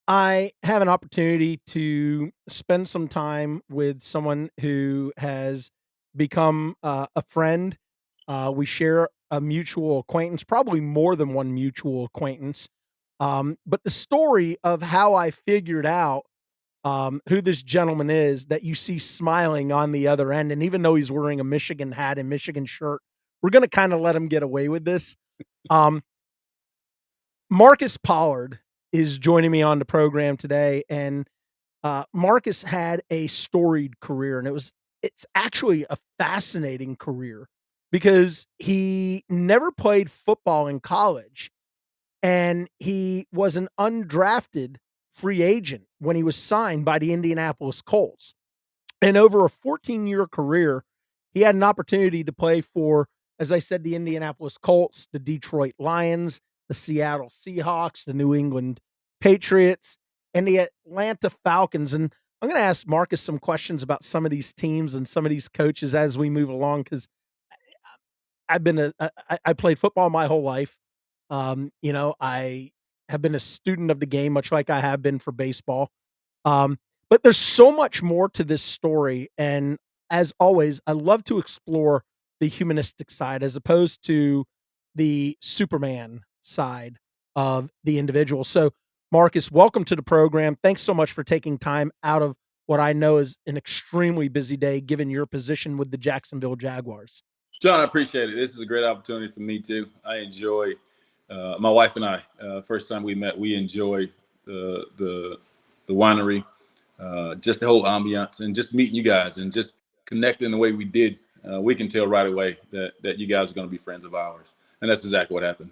I have an opportunity to spend some time with someone who has become a friend. We share a mutual acquaintance, probably more than one mutual acquaintance. But the story of how I figured out who this gentleman is that you see smiling on the other end, and even though he's wearing a Michigan hat and Michigan shirt, we're going to kind of let him get away with this. Um, Marcus Pollard is joining me on the program today, and Marcus had a storied career, and it's actually a fascinating career because he never played football in college, and he was an undrafted free agent when he was signed by the Indianapolis Colts. And over a 14-year career, he had an opportunity to play for, as I said, the Indianapolis Colts, the Detroit Lions, the Seattle Seahawks, the New England Patriots, and the Atlanta Falcons. And I'm going to ask Marcus some questions about some of these teams and some of these coaches as we move along because I played football my whole life. I have been a student of the game, much like I have been for baseball. Um, but there's so much more to this story. And as always, I love to explore the humanistic side as opposed to the Superman side of the individual. So, Marcus, welcome to the program. Thanks so much for taking time out of what I know is an extremely busy day, given your position with the Jacksonville Jaguars. John, I appreciate it. This is a great opportunity for me too. I enjoy my wife and I. First time we met, we enjoyed the winery, just the whole ambiance, and just meeting you guys and just connecting the way we did. We can tell right away that you guys are going to be friends of ours, and that's exactly what happened.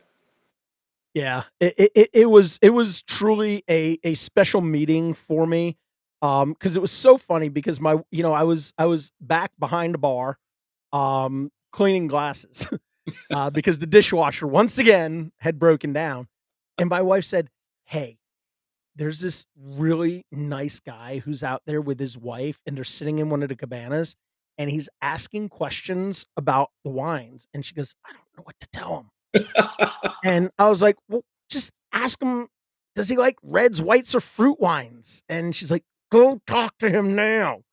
Yeah, it was truly a special meeting for me, because it was so funny because I was back behind the bar, cleaning glasses, because the dishwasher once again had broken down, and my wife said, "Hey, there's this really nice guy who's out there with his wife, and they're sitting in one of the cabanas, and he's asking questions about the wines," and she goes, "I don't know what to tell him." And I was like, "Well, just ask him, does he like reds, whites, or fruit wines?" And she's like, "Go talk to him now."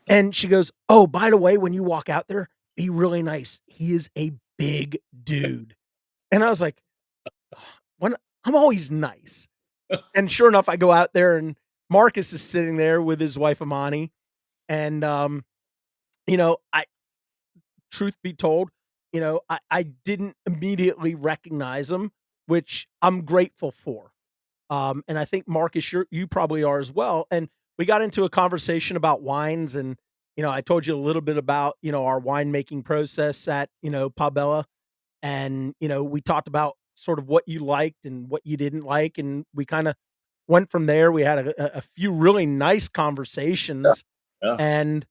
And she goes, "Oh, by the way, when you walk out there, be really nice. He is a big dude." And I was like, when I'm always nice. And sure enough, I go out there and Marcus is sitting there with his wife Amani. And I truth be told, I didn't immediately recognize him, which I'm grateful for. And I think Marcus, you probably are as well. And we got into a conversation about wines, and I told you a little bit about our winemaking process at Pabella, and we talked about sort of what you liked and what you didn't like, and we kind of went from there. We had a few really nice Yeah, conversations, yeah. and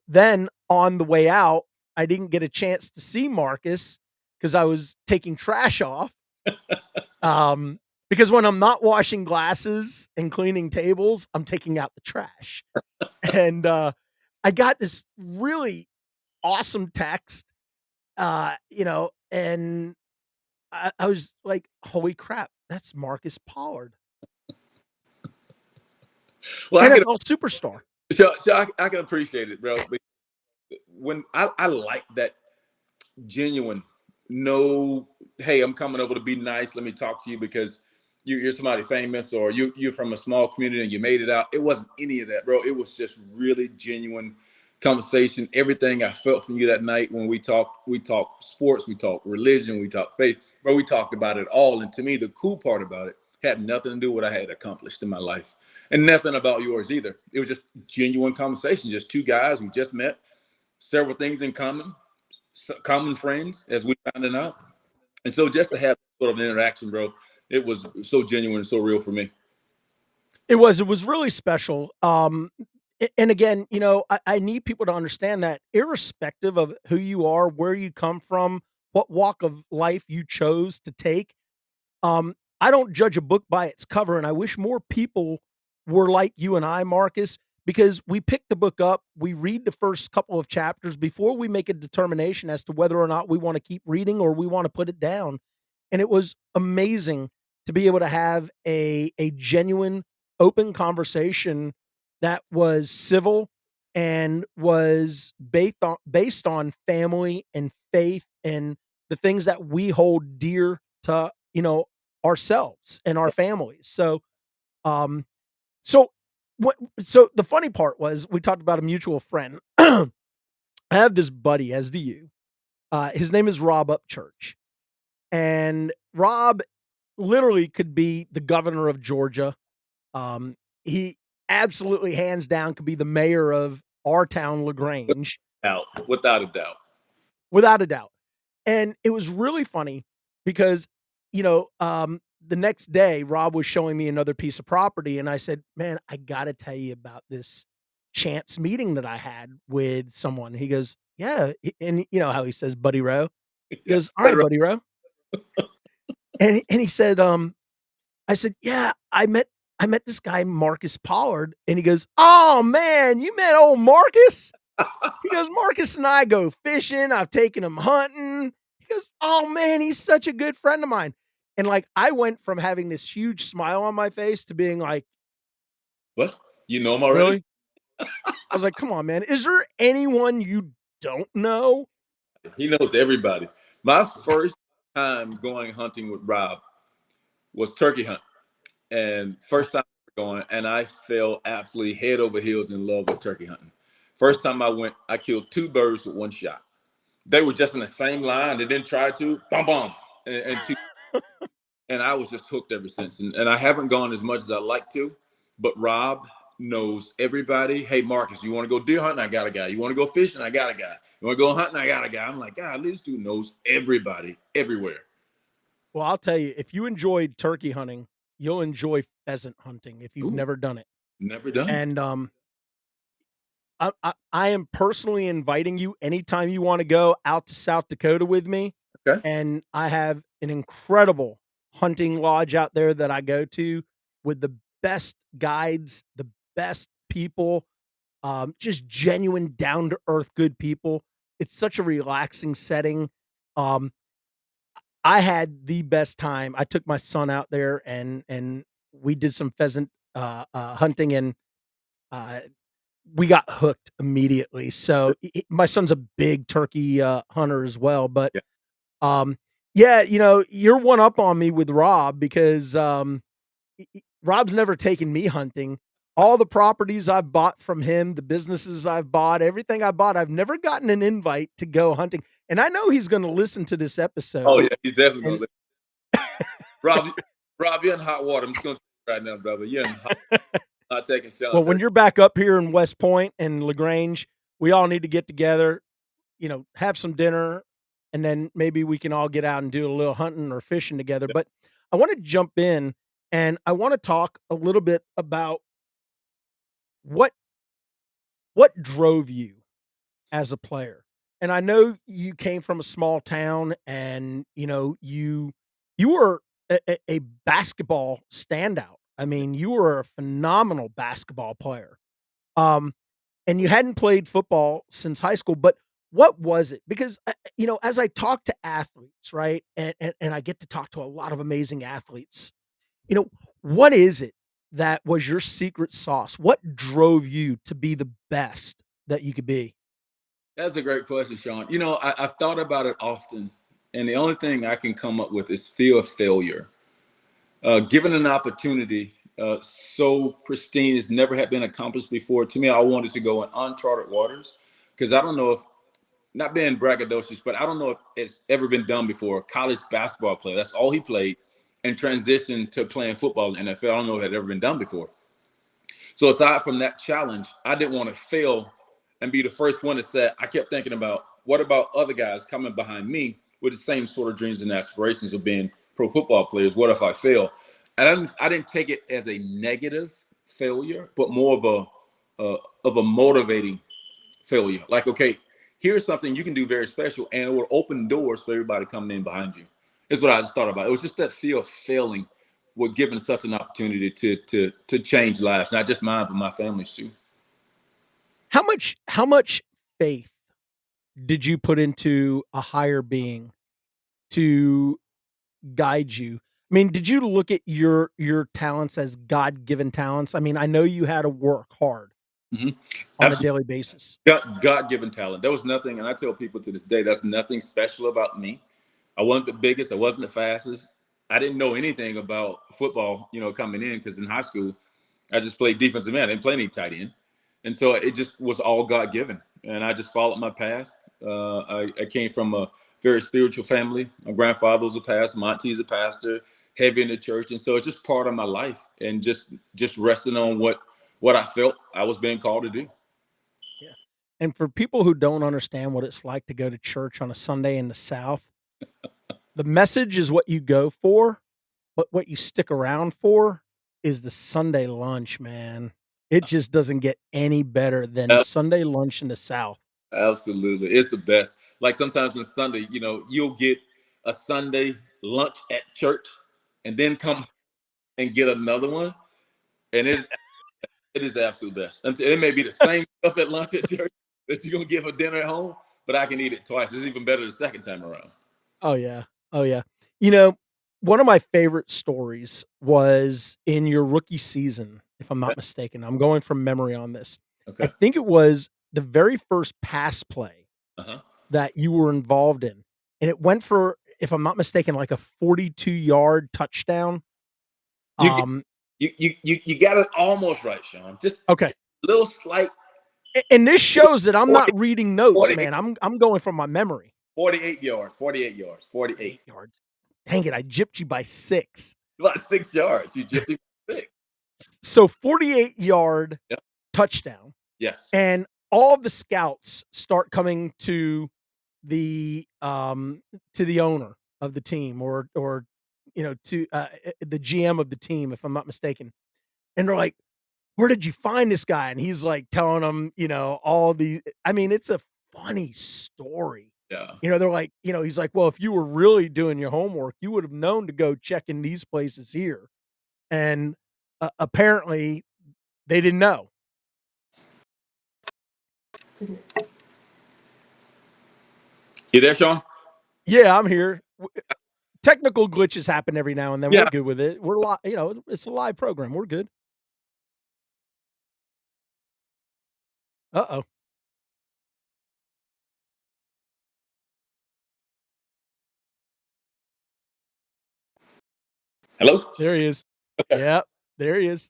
then on the way out, I didn't get a chance to see Marcus because I was taking trash off. Because when I'm not washing glasses and cleaning tables, I'm taking out the trash. And I got this really awesome text, and I was like, holy crap, that's Marcus Pollard, Well, NFL superstar. I can appreciate it, bro. But when I like that genuine, no, hey, I'm coming over to be nice. Let me talk to you because you're somebody famous, or you're from a small community and you made it out. It wasn't any of that, bro. It was just really genuine conversation. Everything I felt from you that night when we talked sports, we talked religion, we talked faith, bro. We talked about it all. And to me, the cool part about it had nothing to do with what I had accomplished in my life, and nothing about yours either. It was just genuine conversation, just two guys who just met, several things in common friends, as we found out. And so just to have sort of an interaction, bro, it was so genuine and so real for me. It was really special. And again, I need people to understand that irrespective of who you are, where you come from, what walk of life you chose to take, I don't judge a book by its cover, and I wish more people were like you and I, Marcus, because we pick the book up, we read the first couple of chapters before we make a determination as to whether or not we want to keep reading or we want to put it down. And it was amazing to be able to have a genuine, open conversation that was civil and was based on family and faith and the things that we hold dear to, ourselves and our families. Um, so what so the funny part was we talked about a mutual friend. I have this buddy, as do you. His name is Rob Upchurch. And Rob literally could be the governor of Georgia. He absolutely hands down could be the mayor of our town, LaGrange, Without a doubt. without a doubt. And it was really funny because, the next day, Rob was showing me another piece of property, and I said, "Man, I got to tell you about this chance meeting that I had with someone." He goes, "Yeah," and you know how he says, "Buddy Rowe." He Yeah. goes, "All right, Buddy Rowe," and he said, I said, "Yeah, I met this guy Marcus Pollard," and he goes, "Oh man, you met old Marcus?" He goes, "Marcus and I go fishing. I've taken him hunting." He goes, "Oh man, he's such a good friend of mine." And like I went from having this huge smile on my face to being like, What? You know him already? "Really?" I was like, "Come on, man. Is there anyone you don't know?" He knows everybody. My first time going hunting with Rob was turkey hunt, and Oh, first time going, and I fell absolutely head over heels in love with turkey hunting. First time I went, I killed 2 birds with one shot. They were just in the same line. They didn't try to, boom, boom, and I was just hooked ever since. And I haven't gone as much as I like to, but Rob knows everybody. Hey, Marcus, you want to go deer hunting? I got a guy. You want to go fishing? I got a guy. You want to go hunting? I got a guy. I'm like, God, this dude knows everybody everywhere. well, I'll tell you, if you enjoyed turkey hunting, you'll enjoy pheasant hunting if you've Ooh, never done it. never done. And I am personally inviting you anytime you wanna go out to South Dakota with me, Okay. and I have an incredible hunting lodge out there that I go to with the best guides, the best people, just genuine down to earth good people. It's such a relaxing setting. Um, I had the best time. I took my son out there and we did some pheasant, hunting, and, uh we got hooked immediately. So my son's a big turkey hunter as well. But Yeah. um, yeah, you're one up on me with Rob because Rob's never taken me hunting. All the properties I've bought from him, the businesses I've bought, everything I bought, I've never gotten an invite to go hunting. And I know he's going to listen to this Oh episode. yeah, he's definitely And gonna. Rob, Rob, you're in hot water. I'm just gonna tell you right now, brother. You're in hot, not taking well, shelter. when you're back up here in West Point and LaGrange, we all need to get together, have some dinner, and then maybe we can all get out and do a little hunting or fishing together. But I want to jump in and I want to talk a little bit about what what drove you as a player. And I know you came from a small town and you were a basketball standout. I mean, you were a phenomenal basketball player. Um and you hadn't played football since high school, but what was it? Because, as I talk to athletes, right, and I get to talk to a lot of amazing athletes, you know, what is it that was your secret sauce? What drove you to be the best that you could be? That's a great question, Sean. I've thought about it often, and the only thing I can come up with is fear of failure. Given an opportunity so pristine, it's never had been accomplished before. To me, I wanted to go in uncharted waters because I don't know if, not being braggadocious, but I don't know if it's ever been done before. A college basketball player, that's all he played, and transitioned to playing football in the NFL. I don't know if it had ever been done before. So aside from that challenge, I didn't want to fail and be the first one to say. I kept thinking about what about other guys coming behind me with the same sort of dreams and aspirations of being pro football players. What if I fail? And I didn't take it as a negative failure, but more of a motivating failure. Like, okay, here's something you can do very special, and it will open doors for everybody coming in behind you. Is what I just thought about. It was just that fear of failing, were given such an opportunity to change lives, not just mine, but my family's too. How much faith did you put into a higher being to guide you? I mean, did you look at your talents as God-given talents? I mean, I know you had to work hard Hmm. on a daily basis. God-given talent. There was nothing, and I tell people to this day, that's nothing special about me. I wasn't the biggest. I wasn't the fastest. I didn't know anything about football, coming in because in high school, I just played defensive end. I didn't play any tight end, and so it just was all God-given, and I just followed my path. I came from a very spiritual family. My grandfather was a pastor. My auntie's a pastor, heavy in the church, and so it's just part of my life, and just resting on what I felt I was being called to do. Yeah. And for people who don't understand what it's like to go to church on a Sunday in the South, the message is what you go for, but what you stick around for is the Sunday lunch, man. It just doesn't get any better than Sunday lunch in the South. Absolutely. It's the best. Like sometimes on Sunday, you'll get a Sunday lunch at church and then come and get another one. And it is the absolute best. And it may be the same stuff at lunch at church that you're gonna get for dinner at home, but I can eat it twice. It's even better the second time around. Oh, yeah. Oh, yeah. You know, one of my favorite stories was in your rookie season, if I'm Okay. not mistaken. I'm going from memory on this. I Okay. think it was the very first pass play Uh-huh. that you were involved in, and it went for, if I'm not mistaken, like a 42-yard touchdown. You get, Um, you got it almost right, Sean. Just okay. a little slight And this shows that I'm 40, not reading notes, 48, man. I'm going from my memory. 48 yards, 48 yards, 48. 8 yards. Dang it, I gypped you by 6. About 6 yards. You just 6. So 48-yard Yep. touchdown, Yes. and all the scouts start coming to the owner of the team, or to the GM of the team, if I'm not mistaken. And they're like, "Where did you find this guy?" And he's like telling them, all the I mean, it's a funny story. Yeah. They're like, he's like, "Well, if you were really doing your homework, you would have known to go check in these places here." And apparently they didn't know. You there, Sean? Yeah, I'm here. Technical glitches happen every now and then. We're Yeah. good with it. It's a live program. We're good. Uh-oh. Hello? There he is. Okay. Yeah, there he is.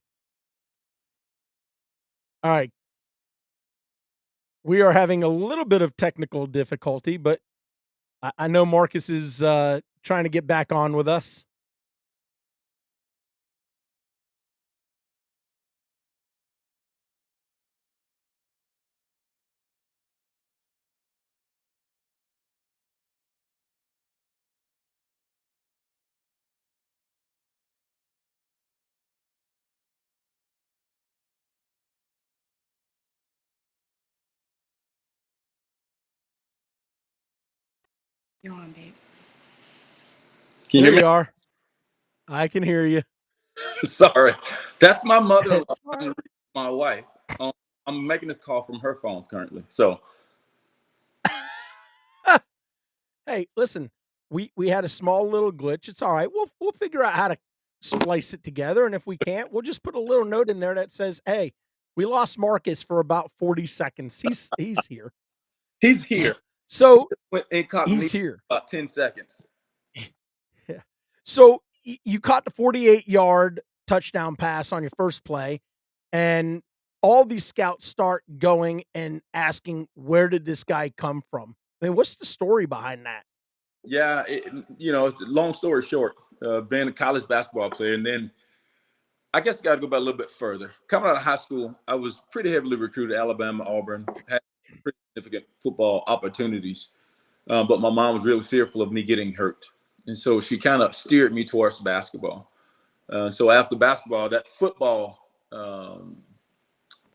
All right. We are having a little bit of technical difficulty, but I know Marcus is trying to get back on with us. You're on, babe. Can you There hear me? you are. I can hear you. Sorry. That's my mother-in-law It's all trying right. to reach my wife. I'm making this call from her phone currently. So Hey, listen, we had a small little glitch. It's all right. We'll figure out how to splice it together, and if we can't, we'll just put a little note in there that says, "Hey, we lost Marcus for about 40 seconds. He's here." he's S here. So, Went he's incognito here. about 10 seconds. Yeah. So, you caught the 48-yard touchdown pass on your first play, and all these scouts start going and asking, "Where did this guy come from?" I mean, what's the story behind that? Yeah, it's a long story short. Being a college basketball player, and then I guess got to go back a little bit further. Coming out of high school, I was pretty heavily recruited. Alabama, Auburn, had pretty significant football opportunities, but my mom was really fearful of me getting hurt, and so she kind of steered me towards basketball. So after basketball, that football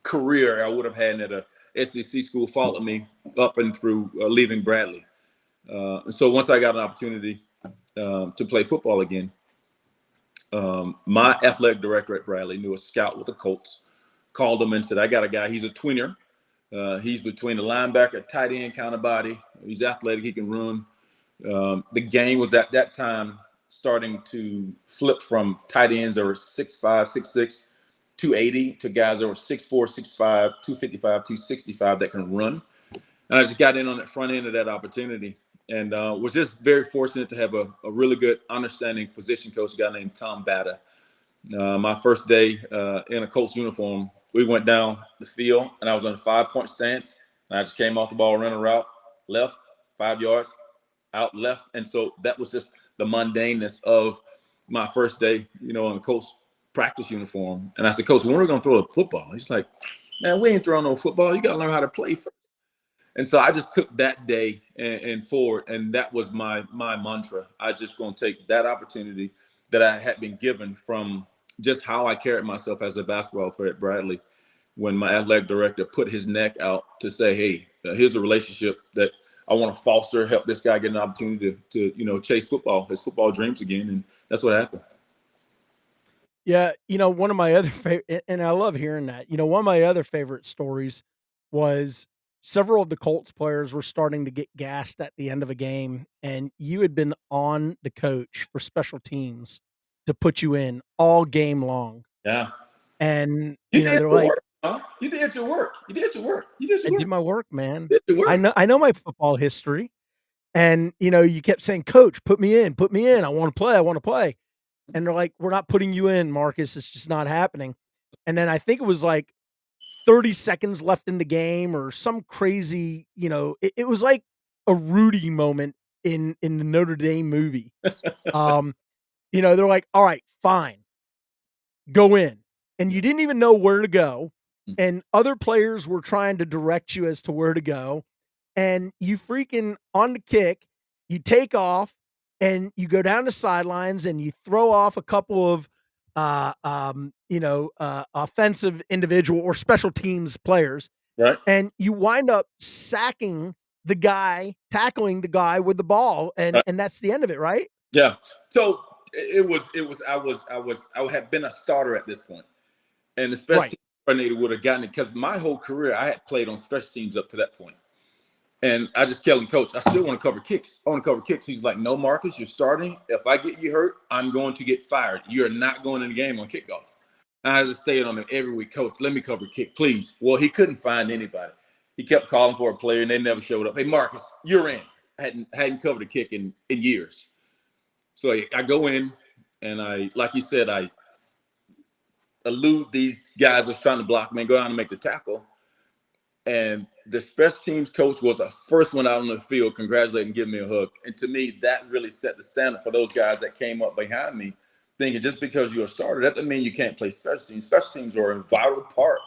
career I would have had at a SEC school followed me up and through leaving Bradley. And so once I got an opportunity to play football again, my athletic director at Bradley knew a scout with the Colts, called him and said, "I got a guy. He's a tweener. He's between the linebacker, tight end kind of body. He's athletic. He can run." The game was at that time starting to flip from tight ends that were 6'5", 6'6", 280 to guys that were 6'4", 6'5", 255, 265 that can run. And I just got in on the front end of that opportunity, and was just very fortunate to have a really good understanding position coach, a guy named Tom Batta. My first day in a Colts uniform, we went down the field, and I was on a 5-point stance, and I just came off the ball, ran a route, left, 5 yards, out, left. And so that was just the mundaneness of my first day, in the Colts practice uniform. And I said, Coach, when are we going to throw a football? He's like, man, we ain't throwing no football. You got to learn how to play first. And so I just took that day and forward, and that was my mantra. I just going to take that opportunity that I had been given from just how I carried myself as a basketball player at Bradley, when my athletic director put his neck out to say, hey, here's a relationship that I want to foster, help this guy get an opportunity to chase his football dreams again. And that's what happened. Yeah, one of my other favorite, and I love hearing that. One of my other favorite stories was several of the Colts players were starting to get gassed at the end of a game, and you had been on the coach for special teams to put you in all game long. Yeah. And you did they're your like, work, huh? You did your work. I did my work, man. You did your work. I know my football history. And you kept saying, Coach, put me in. I want to play. And they're like, we're not putting you in, Marcus. It's just not happening. And then I think it was like 30 seconds left in the game or some crazy, it was like a Rudy moment in the Notre Dame movie. They're like, all right, fine, go in. And you didn't even know where to go. And other players were trying to direct you as to where to go. And you freaking on the kick, you take off and you go down the sidelines and you throw off a couple of offensive individual or special teams players. Right. And you wind up tackling the guy with the ball, and Right. and that's the end of it, right? Yeah. So I had been a starter at this point. And the special team coordinator would have gotten it, because my whole career I had played on special teams up to that point. And I just tell him, Coach, I still want to cover kicks. I want to cover kicks. He's like, no, Marcus, you're starting. If I get you hurt, I'm going to get fired. You're not going in the game on kickoff. And I just stayed on him every week. Coach, let me cover kick, please. Well, he couldn't find anybody. He kept calling for a player, and they never showed up. Hey, Marcus, you're in. I hadn't covered a kick in years. So I go in, and I, like you said, I elude these guys that's trying to block me and go down and make the tackle. And the special teams coach was the first one out on the field, congratulating, giving me a hug. And to me, that really set the standard for those guys that came up behind me, thinking just because you're a starter, that doesn't mean you can't play special teams. Special teams are a vital part,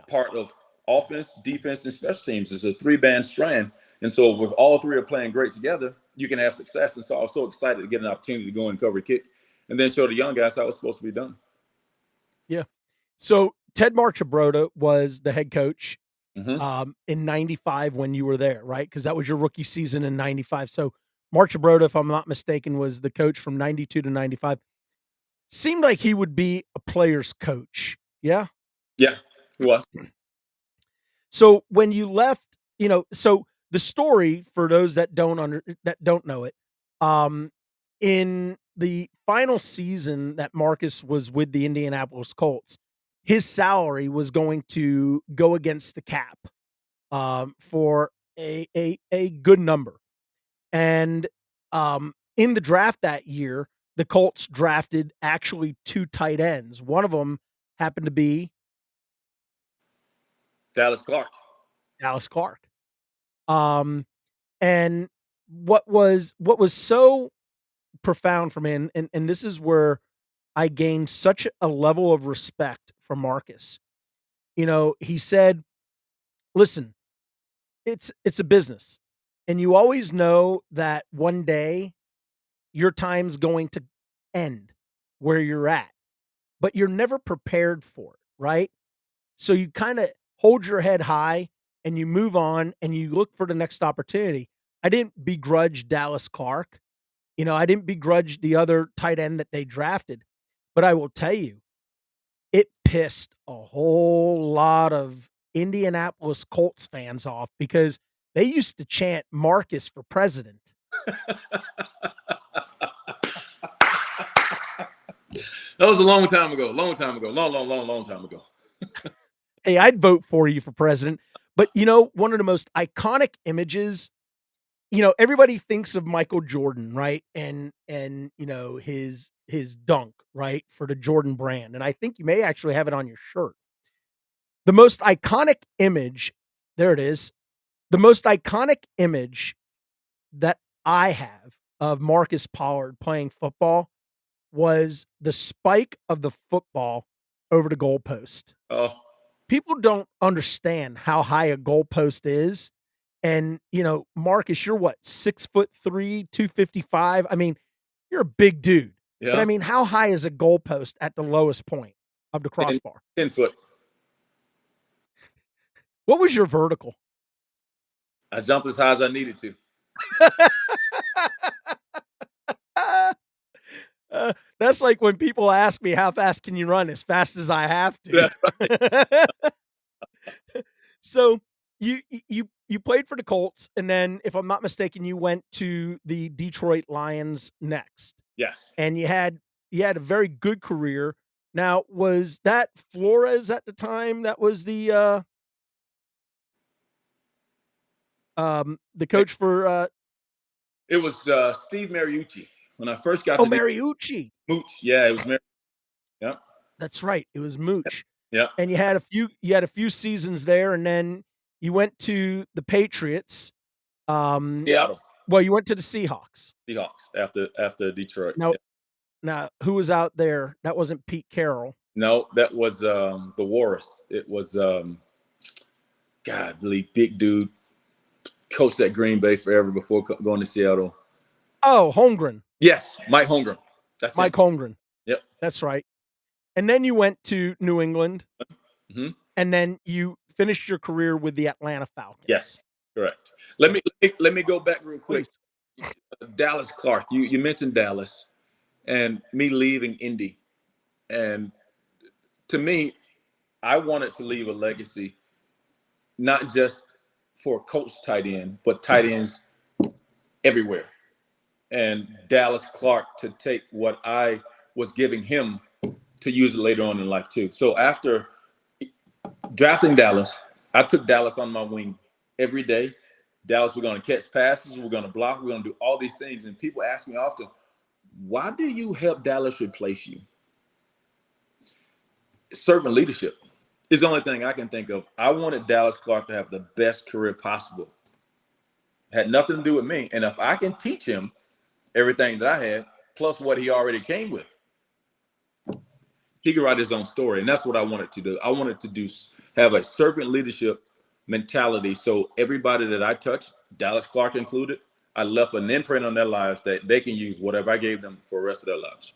part of offense, defense, and special teams. It's a 3-band strand. And so with all three are playing great together, you can have success. And so I was so excited to get an opportunity to go and cover a kick and then show the young guys how it's supposed to be done. Yeah. So Ted Marchibroda was the head coach in 95 when you were there, right? Because that was your rookie season in 95. So Marchibroda, if I'm not mistaken, was the coach from 92 to 95. Seemed like he would be a player's coach. Yeah? Yeah, he was. So when you left, so the story for those that don't know it, in the final season that Marcus was with the Indianapolis Colts, his salary was going to go against the cap for a good number. And in the draft that year, the Colts drafted actually 2 tight ends. One of them happened to be Dallas Clark. And what was so profound for me, and this is where I gained such a level of respect for Marcus. He said, listen, it's a business, and you always know that one day your time's going to end where you're at, but you're never prepared for it, right? So you kind of hold your head high and you move on and you look for the next opportunity. I didn't begrudge Dallas Clark. I didn't begrudge the other tight end that they drafted, but I will tell you, it pissed a whole lot of Indianapolis Colts fans off because they used to chant Marcus for president. That was a long time ago. Long time ago. Long time ago. Hey, I'd vote for you for president. But one of the most iconic images, everybody thinks of Michael Jordan, right? And his dunk, right? For the Jordan brand. And I think you may actually have it on your shirt. The most iconic image, there it is. The most iconic image that I have of Marcus Pollard playing football was the spike of the football over the goalpost. Oh, People don't understand how high a goalpost is. And, Marcus, you're what, 6'3", 255? I mean, you're a big dude. But I yeah. mean, how high is a goalpost at the lowest point of the 10, crossbar? 10 foot. What was your vertical? I jumped as high as I needed to. That's like when people ask me, how fast can you run? As fast as I have to. That's right. So you played for the Colts, and then, if I'm not mistaken, you went to the Detroit Lions next, Yes. and you had a very good career. Now, was that Flores at the time that was the coach for It was Steve Mariucci. When I first got to Mariucci? Mooch. Yeah, it was Mariucci. Yeah. That's right. It was Mooch. Yeah. And you had a few seasons there, and then you went to the Patriots. Seattle Well, you went to the Seahawks. After Detroit. Now, who was out there? That wasn't Pete Carroll. No, that was the Walrus. It was godly big dude, coached at Green Bay forever before going to Seattle. Oh, Holmgren. Yes, Mike Holmgren. That's Mike him. Holmgren. Yep. That's right. And then you went to New England, and then you finished your career with the Atlanta Falcons. Yes, correct. Let me go back real quick. Please. Dallas Clark. You mentioned Dallas, and me leaving Indy, and to me, I wanted to leave a legacy, not just for coach tight end, but tight ends everywhere. And Dallas Clark to take what I was giving him to use it later on in life too. So after drafting Dallas, I took Dallas on my wing every day. Dallas, we're going to catch passes, we're going to block, we're going to do all these things. And people ask me often, why do you help Dallas replace you? Servant leadership is the only thing I can think of. I wanted Dallas Clark to have the best career possible. It had nothing to do with me. And if I can teach him everything that I had, plus what he already came with, he could write his own story. And that's what I wanted to do. I wanted to have a servant leadership mentality. So everybody that I touched, Dallas Clark included, I left an imprint on their lives that they can use whatever I gave them for the rest of their lives.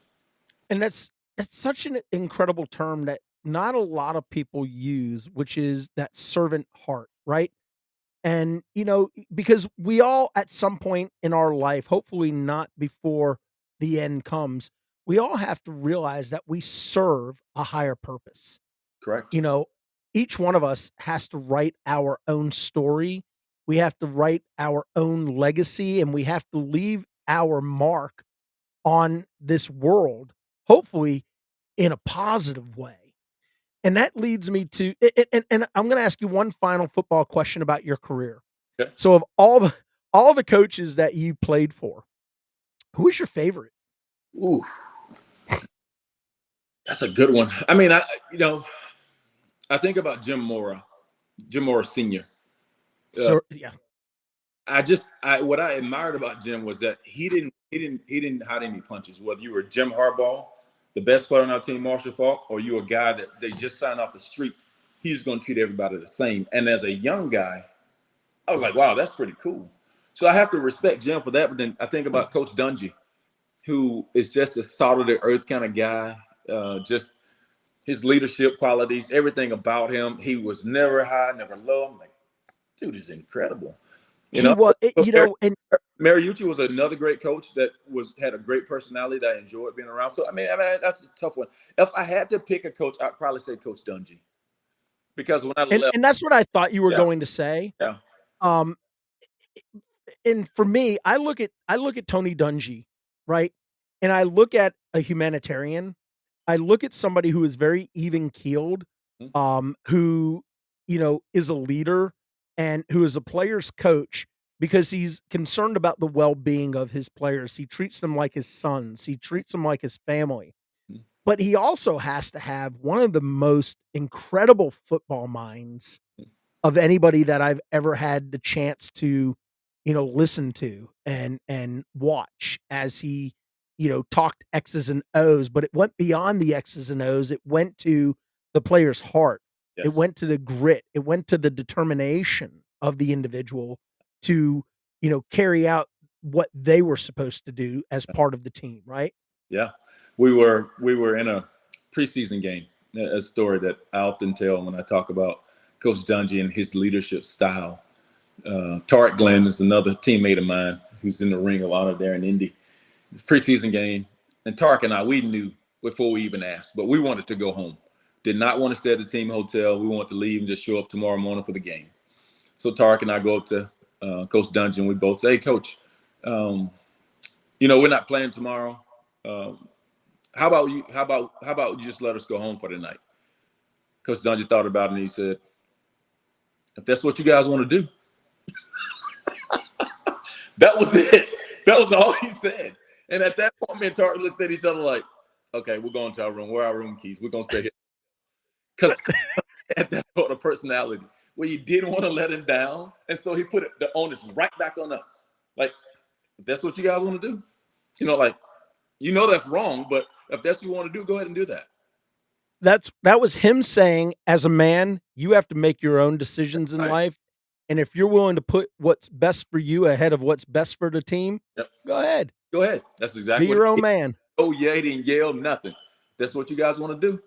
And that's such an incredible term that not a lot of people use, which is that servant heart, right? And, because we all at some point in our life, hopefully not before the end comes, we all have to realize that we serve a higher purpose. Correct. Each one of us has to write our own story. We have to write our own legacy, and we have to leave our mark on this world, hopefully in a positive way. And that leads me to, and I'm going to ask you one final football question about your career. Okay. So, of all the coaches that you played for, who is your favorite? Ooh, that's a good one. I mean, I think about Jim Mora Sr. So, yeah. What I admired about Jim was that he didn't hide any punches. Whether you were Jim Harbaugh, the best player on our team, Marshall Faulk, or you a guy that they just signed off the street, he's going to treat everybody the same. And as a young guy, I was like, wow, that's pretty cool. So I have to respect Jim for that. But then I think about Coach Dungy, who is just a salt of the earth kind of guy. Just his leadership qualities, everything about him. He was never high, never low. I'm like, dude is incredible. And Mariucci was another great coach that had a great personality that I enjoyed being around. So I mean that's a tough one. If I had to pick a coach, I'd probably say Coach Dungy, because when I left, and that's what I thought you were going to say. Yeah. And for me, I look at Tony Dungy, right, and I look at a humanitarian, I look at somebody who is very even keeled, Mhm. who, is a leader and who is a player's coach because he's concerned about the well-being of his players. He treats them like his sons. He treats them like his family. Mhm. But he also has to have one of the most incredible football minds of anybody that I've ever had the chance to, listen to and watch as he, talked X's and O's, but it went beyond the X's and O's. It went to the player's heart. It Yes. went to the grit. It went to the determination of the individual to, carry out what they were supposed to do as part of the team, right? Yeah. We were in a preseason game, a story that I often tell when I talk about Coach Dungy and his leadership style. Tarek Glenn is another teammate of mine who's in the Ring of Honor there in Indy. Preseason game, and Tarek and I, we knew before we even asked, but we wanted to go home. Did not want to stay at the team hotel. We wanted to leave and just show up tomorrow morning for the game. So Tarek and I go up to Coach Dungy, and we both say, "Hey, Coach, we're not playing tomorrow. Um, how about you just let us go home for the night?" Coach Dungy thought about it and he said, "If that's what you guys want to do." That was it. That was all he said. And at that point, me and Tarek looked at each other like, "Okay, we're going to our room. Where are our room keys? We're gonna stay here." Because had that sort of personality where you didn't want to let him down, and so he put the onus right back on us. Like, if that's what you guys want to do, like, that's wrong, but if that's what you want to do, go ahead and do that. That was him saying, as a man, you have to make your own decisions in Right. life, and if you're willing to put what's best for you ahead of what's best for the team, Yep. go ahead. Go ahead. That's Be exactly what your own he man. Oh, yeah, he didn't yell nothing. If that's what you guys want to do.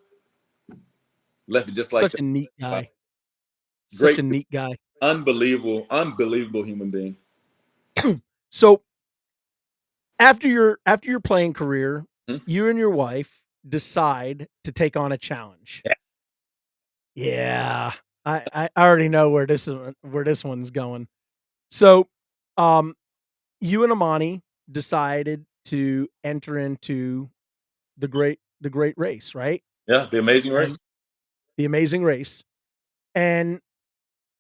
Left it just like Such that. a neat Wow. guy. Such Great, a neat guy. unbelievable human being. So, after your playing career, Hmm? you and your wife decide to take on a challenge. Yeah. Yeah. I already know where this one's going. So, um, you and Amani decided to enter into the great race, right? Yeah, the amazing race. And the amazing race. And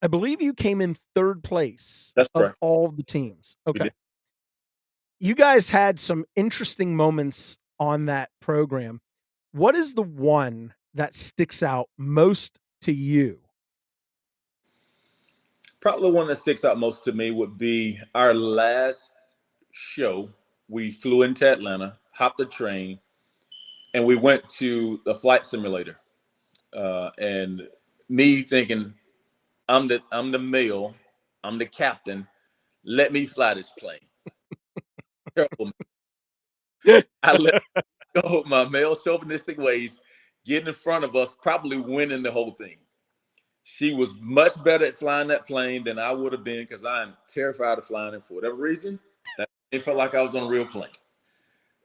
I believe you came in 3rd place That's of correct. all the teams. We Okay. did. You guys had some interesting moments on that program. What is the one that sticks out most to you? Probably the one that sticks out most to me would be our last show. We flew into Atlanta, hopped the train, and we went to the flight simulator. And me thinking, I'm the male, I'm the captain. Let me fly this plane. Terrible. I let go my male chauvinistic ways, getting in front of us, probably winning the whole thing. She was much better at flying that plane than I would have been because I'm terrified of flying it for whatever reason. That it felt like I was on a real plane.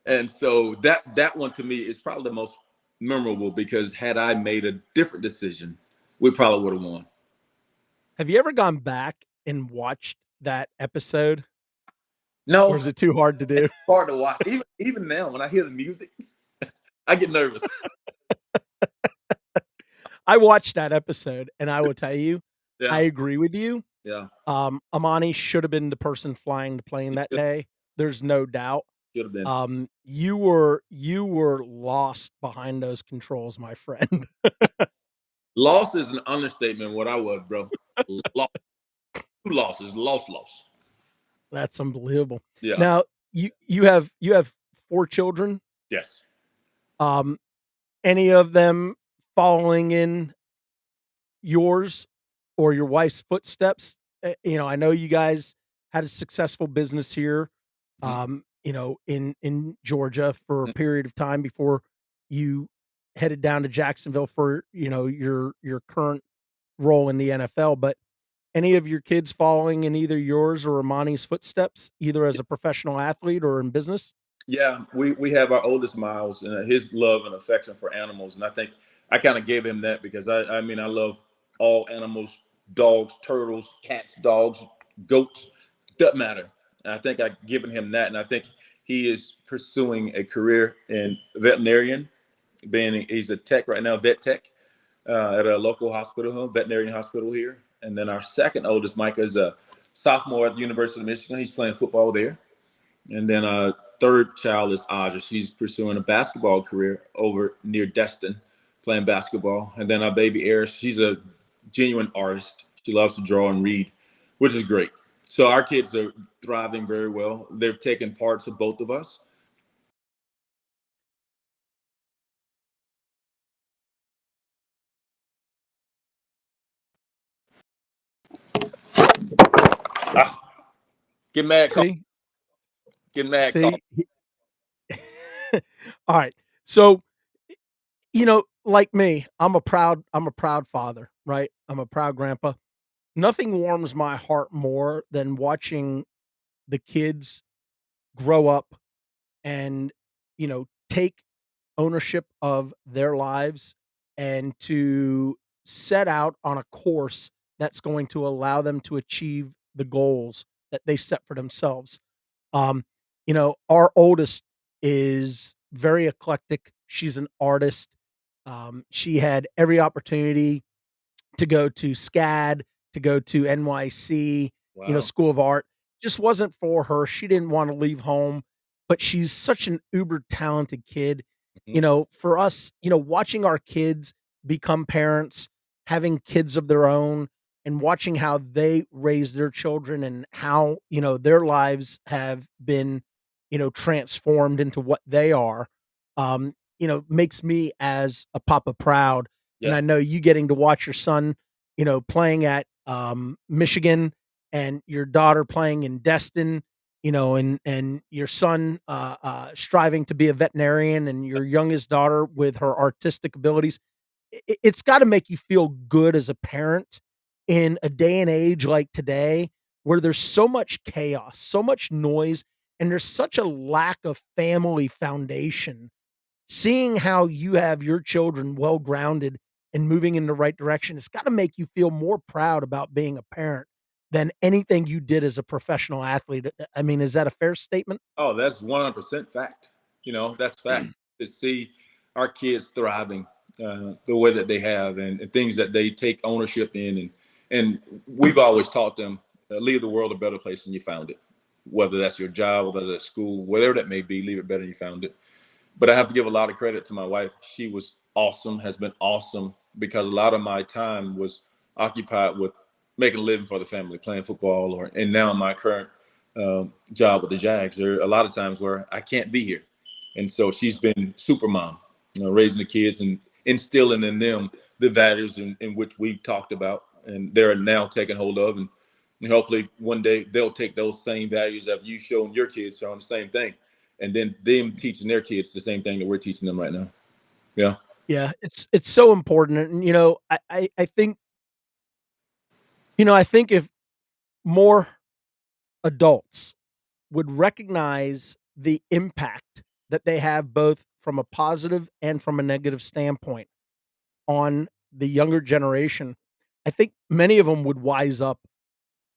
And so that one to me is probably the most memorable because had I made a different decision, we probably would have won. Have you ever gone back and watched that episode, or No, is it too hard to it's do? hard to watch. Even now, when I hear the music, I get nervous. I watched that episode, and I will tell you, I Yeah, agree with you. yeah. Amani should have been the person flying the plane He that day. There's no doubt. should have been. You were lost behind those controls, my friend. Loss is an understatement. What I was, bro. Lost. Two losses. Loss. That's unbelievable. Yeah. Now, you have 4 children. Yes. Um, any of them following in yours or your wife's footsteps? I know you guys had a successful business here, Mhm. in Georgia for a period of time before you headed down to Jacksonville for, your current role in the NFL. But any of your kids following in either yours or Amani's footsteps, either as a professional athlete or in business? Yeah, we have our oldest Miles and his love and affection for animals, and I think I kind of gave him that because I mean I love all animals, dogs, turtles, cats, dogs, goats, doesn't matter. And I think I've given him that, and I think he is pursuing a career in veterinarian He's a tech right now, vet tech, at a local hospital, veterinarian hospital here. And then our second oldest, Micah, is a sophomore at the University of Michigan. He's playing football there. And then our third child is Aja. She's pursuing a basketball career over near Destin, playing basketball. And then our baby Eris, she's a genuine artist. She loves to draw and read, which is great. So our kids are thriving very well. They've taken parts of both of us. Ah, get mad, call. See, Get mad, call. see. All right. So, like me, I'm a proud father, right? I'm a proud grandpa. Nothing warms my heart more than watching the kids grow up and, take ownership of their lives and to set out on a course that's going to allow them to achieve the goals that they set for themselves. Um, our oldest is very eclectic. She's an artist. She had every opportunity to go to SCAD, to go to NYC, Wow. School of Art. Just wasn't for her. She didn't want to leave home, but she's such an uber talented kid. For us, watching our kids become parents, having kids of their own, and watching how they raise their children and how, their lives have been, transformed into what they are, makes me as a papa proud. And Yeah. I know you getting to watch your son, playing at Michigan and your daughter playing in Destin, and your son striving to be a veterinarian and your youngest daughter with her artistic abilities. It's got to make you feel good as a parent in a day and age like today where there's so much chaos, so much noise, and there's such a lack of family foundation. Seeing how you have your children well grounded and moving in the right direction, it's got to make you feel more proud about being a parent than anything you did as a professional athlete. I mean, is that a fair statement? Oh, that's 100% fact. That's fact. To see our kids thriving the way that they have and things that they take ownership in. And we've always taught them, leave the world a better place than you found it. Whether that's your job, whether that's school, whatever that may be, leave it better than you found it. But I have to give a lot of credit to my wife. She was awesome, has been awesome, because a lot of my time was occupied with making a living for the family, playing football, and now my current job with the Jags. There are a lot of times where I can't be here, and so she's been super mom, raising the kids and instilling in them the values in which we've talked about, and they're now taking hold of, and hopefully one day they'll take those same values that you shown your kids, showing the same thing, and then them teaching their kids the same thing that we're teaching them right now. Yeah. Yeah, it's so important. And I think, I think if more adults would recognize the impact that they have both from a positive and from a negative standpoint on the younger generation, I think many of them would wise up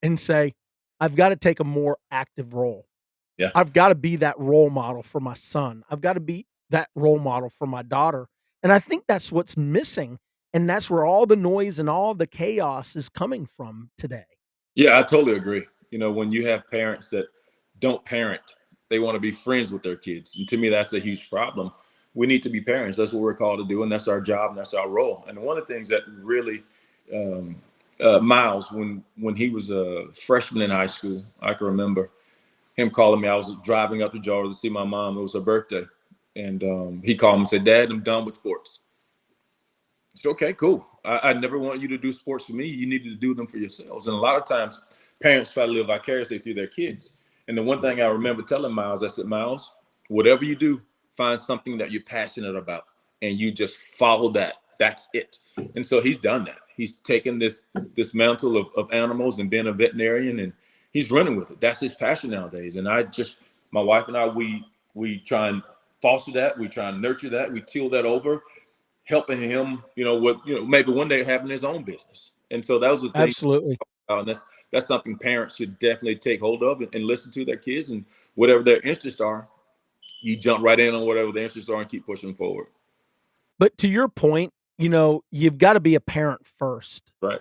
and say, I've got to take a more active role. Yeah. I've got to be that role model for my son. I've got to be that role model for my daughter. And I think that's what's missing. And that's where all the noise and all the chaos is coming from today. Yeah, I totally agree. When you have parents that don't parent, they want to be friends with their kids. And to me, that's a huge problem. We need to be parents. That's what we're called to do. And that's our job. And that's our role. And one of the things that really, Miles, when he was a freshman in high school, I can remember him calling me. I was driving up to Georgia to see my mom. It was her birthday. And he called me and said, Dad, I'm done with sports. I said, okay, cool. I never want you to do sports for me. You needed to do them for yourselves. And a lot of times parents try to live vicariously through their kids. And the one thing I remember telling Miles, I said, Miles, whatever you do, find something that you're passionate about and you just follow that. That's it. And so he's done that. He's taken this mantle of animals and being a veterinarian, and he's running with it. That's his passion nowadays. And my wife and I, we try and foster that. We try and nurture that. We till that over, helping him, maybe one day having his own business. And so that was the thing. Absolutely. And that's something parents should definitely take hold of and listen to their kids, and whatever their interests are, you jump right in on whatever their interests are and keep pushing forward. But to your point, you've got to be a parent first. Right.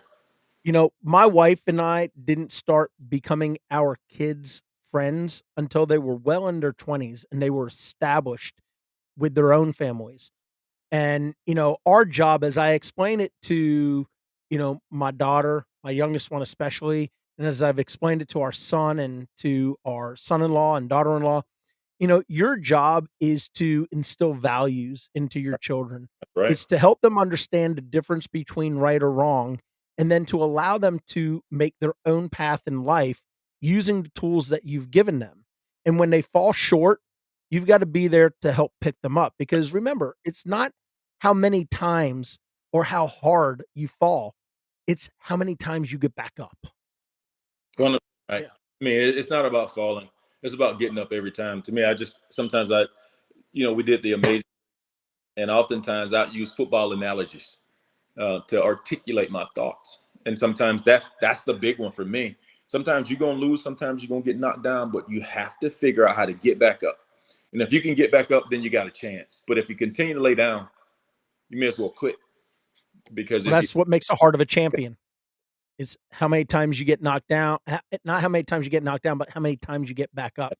My wife and I didn't start becoming our kids' friends until they were well in their 20s and they were established with their own families. And, our job, as I explain it to, my daughter, my youngest one especially, and as I've explained it to our son and to our son-in-law and daughter-in-law, your job is to instill values into your children. Right. It's to help them understand the difference between right or wrong, and then to allow them to make their own path in life using the tools that you've given them. And when they fall short, you've got to be there to help pick them up. Because remember, it's not how many times or how hard you fall, it's how many times you get back up. Right. I mean, it's not about falling. It's about getting up every time. To me, sometimes we did the amazing, and oftentimes I use football analogies to articulate my thoughts. And sometimes that's the big one for me. Sometimes you're gonna lose, sometimes you're gonna get knocked down, but you have to figure out how to get back up. And if you can get back up, then you got a chance. But if you continue to lay down, you may as well quit. Because Well, that's what makes the heart of a champion. Is how many times you get knocked down, not how many times you get knocked down, but how many times you get back up.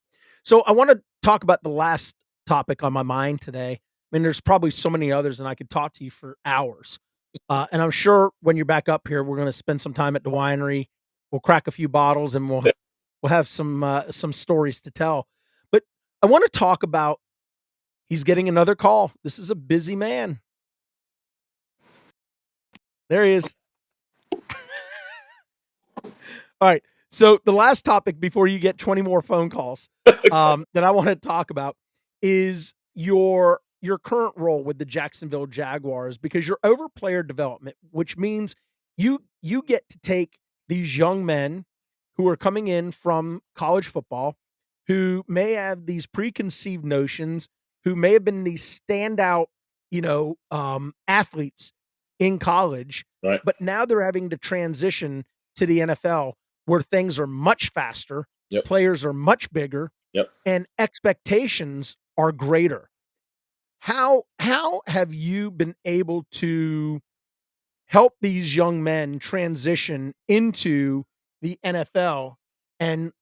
So I want to talk about the last topic on my mind today. I mean, there's probably so many others, and I could talk to you for hours. And I'm sure when you're back up here, we're going to spend some time at the winery. We'll crack a few bottles, and we'll have some stories to tell. But I want to talk about he's getting another call. This is a busy man. There he is. All right. So the last topic before you get 20 more phone calls that I want to talk about is your current role with the Jacksonville Jaguars, because you're over player development, which means you get to take these young men who are coming in from college football, who may have these preconceived notions, who may have been these standout, athletes in college, Right. but now they're having to transition to the NFL where things are much faster, Yep. players are much bigger, Yep. and expectations are greater. How have you been able to help these young men transition into the NFL, and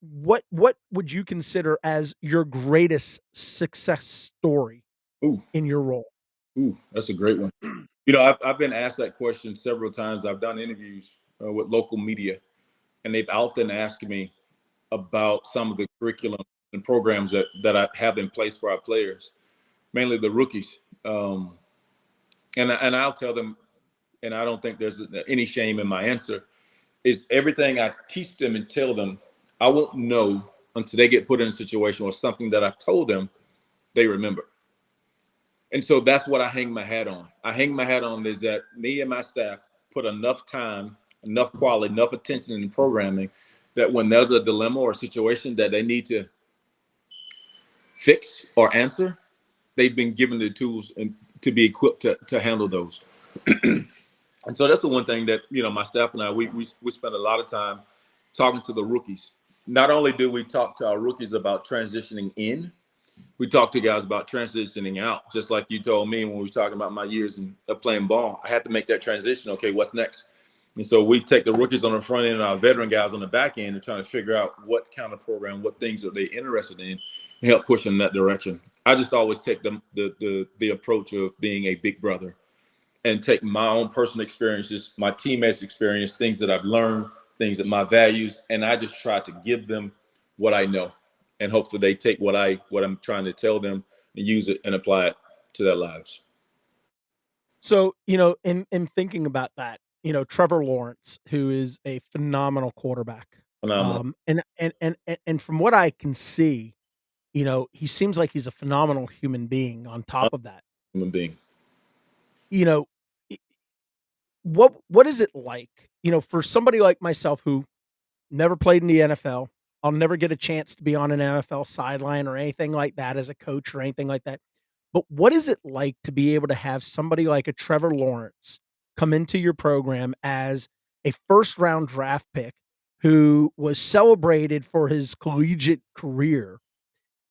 what would you consider as your greatest success story in your role? Ooh, that's a great one. I've been asked that question several times. I've done interviews with local media, and they've often asked me about some of the curriculum and programs that I have in place for our players, mainly the rookies. And I'll tell them, and I don't think there's any shame in my answer, is everything I teach them and tell them, I won't know until they get put in a situation or something that I've told them they remember. And so that's what I hang my hat on. I hang my hat on is that me and my staff put enough time, enough quality, enough attention in programming that when there's a dilemma or a situation that they need to fix or answer, they've been given the tools and to be equipped to handle those. And so that's the one thing that, my staff and I, we spend a lot of time talking to the rookies. Not only do we talk to our rookies about transitioning in, we talk to guys about transitioning out. Just like you told me when we were talking about my years of playing ball, I had to make that transition. Okay, what's next? And so we take the rookies on the front end and our veteran guys on the back end and trying to figure out what kind of program, what things are they interested in, and help push them in that direction. I just always take the approach of being a big brother and take my own personal experiences, my teammates' experience, things that I've learned, things that my values, and I just try to give them what I know. And hopefully they take what I'm trying to tell them and use it and apply it to their lives. So, in thinking about that, Trevor Lawrence, who is a phenomenal quarterback, Phenomenal. And from what I can see, he seems like he's a phenomenal human being on top of that. Human being. You know, i what is it like, for somebody like myself who never played in the NFL? I'll never get a chance to be on an NFL sideline or anything like that as a coach or anything like that. But what is it like to be able to have somebody like a Trevor Lawrence come into your program as a first round draft pick who was celebrated for his collegiate career?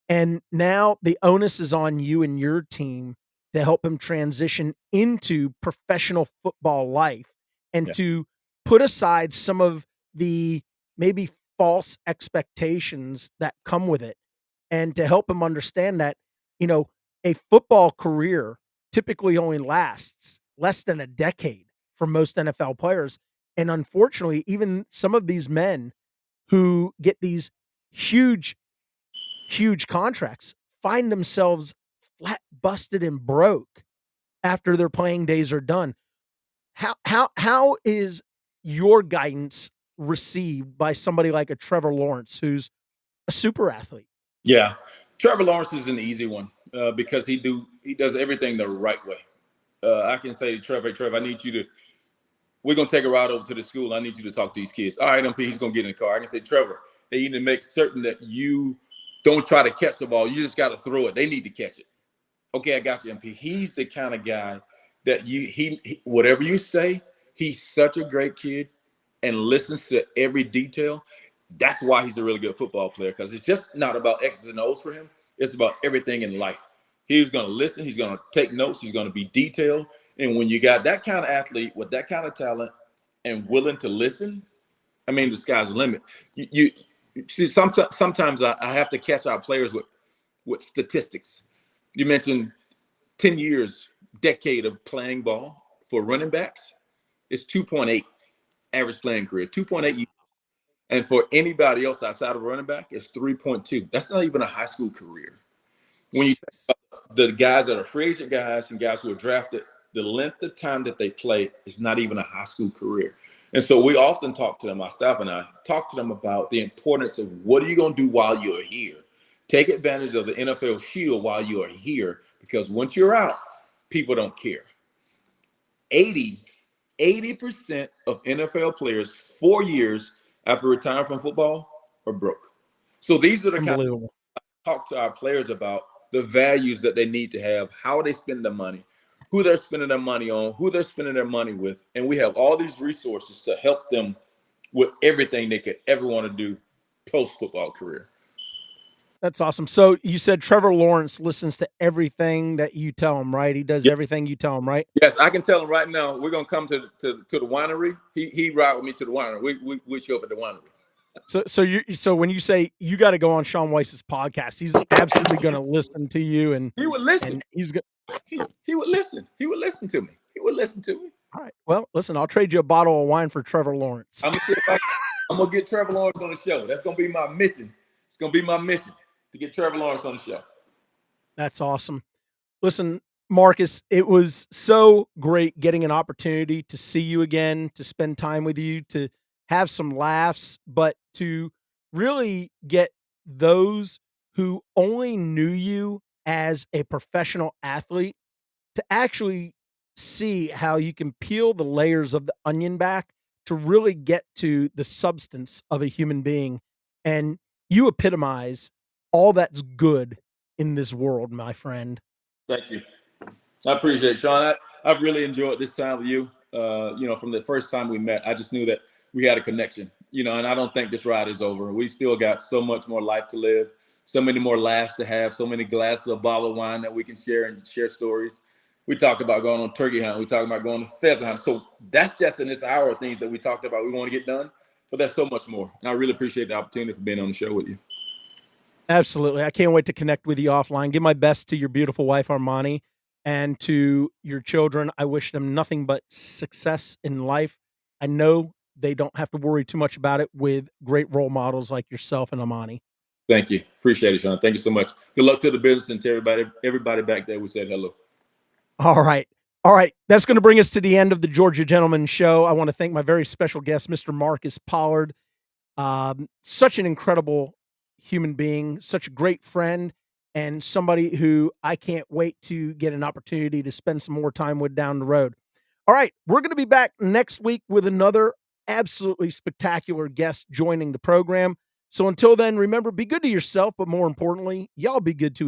And now the onus is on you and your team to help him transition into professional football life and Yeah. to put aside some of the maybe false expectations that come with it and to help him understand that, you know, a football career typically only lasts less than a decade for most NFL players. And unfortunately, even some of these men who get these huge, huge contracts find themselves flat busted and broke after their playing days are done. How is your guidance received by somebody like a Trevor Lawrence who's a super athlete? Yeah. Trevor Lawrence is an easy one because he does everything the right way. I can say, Trevor, I need you to. We're gonna take a ride over to the school. I need you to talk to these kids. All right, MP, he's gonna get in the car. I can say, Trevor, they need to make certain that you don't try to catch the ball. You just got to throw it. They need to catch it. Okay, I got you, MP. He's the kind of guy that he whatever you say, he's such a great kid and listens to every detail. That's why he's a really good football player, because it's just not about X's and O's for him. It's about everything in life. He's going to listen. He's going to take notes. He's going to be detailed. And when you got that kind of athlete with that kind of talent and willing to listen, I mean, the sky's the limit. You see, sometimes I have to catch our players with statistics. You mentioned 10 years, decade of playing ball for running backs. It's 2.8 average playing career, 2.8 years. And for anybody else outside of running back, it's 3.2. That's not even a high school career. When you think about the guys that are free agent guys and guys who are drafted, the length of time that they play is not even a high school career. And so we often talk to them, my staff and I talk to them about the importance of what are you going to do while you're here? Take advantage of the NFL shield while you are here, because once you're out, people don't care. 80% of NFL players 4 years after retiring from football are broke. So these are the kind of Unbelievable. talk to our players about the values that they need to have, how they spend their money, who they're spending their money on, who they're spending their money with. And we have all these resources to help them with everything they could ever want to do post-football career. That's awesome. So you said Trevor Lawrence listens to everything that you tell him, right? He does Yes, everything you tell him, right? yes, I can tell him right now. We're gonna come to the winery. He ride with me to the winery. We show up at the winery. So when you say you got to go on Sean Weiss's podcast, he's absolutely going to listen to you He would listen. and he's going. He would listen. He would listen to me. He would listen to me. All right. Well, listen, I'll trade you a bottle of wine for Trevor Lawrence. I'm gonna see if I'm gonna get Trevor Lawrence on the show. That's gonna be my mission. It's gonna be my mission to get Trevor Lawrence on the show. That's awesome. Listen, Marcus, it was so great getting an opportunity to see you again, to spend time with you, to have some laughs, but to really get those who only knew you as a professional athlete to actually see how you can peel the layers of the onion back to really get to the substance of a human being. And you epitomize all that's good in this world, my friend. Thank you. I appreciate it, Sean. I've really enjoyed this time with you. From the first time we met, I just knew that we had a connection, and I don't think this ride is over. We still got so much more life to live, so many more laughs to have, so many glasses of bottle of wine that we can share and share stories. We talked about going on turkey hunt. We talked about going to pheasant hunt. So that's just in this hour of things that we talked about we want to get done. But there's so much more. And I really appreciate the opportunity for being on the show with you. Absolutely. I can't wait to connect with you offline. Give my best to your beautiful wife, Armani, and to your children. I wish them nothing but success in life. I know they don't have to worry too much about it with great role models like yourself and Armani. Thank you. Appreciate it, Sean. Thank you so much. Good luck to the business and to everybody back there. We said hello. All right. All right. That's going to bring us to the end of the Georgia Gentleman Show. I want to thank my very special guest, Mr. Marcus Pollard. Such an incredible human being, such a great friend, and somebody who I can't wait to get an opportunity to spend some more time with down the road. All right. We're going to be back next week with another absolutely spectacular guest joining the program. So until then, remember, be good to yourself, but more importantly, y'all be good to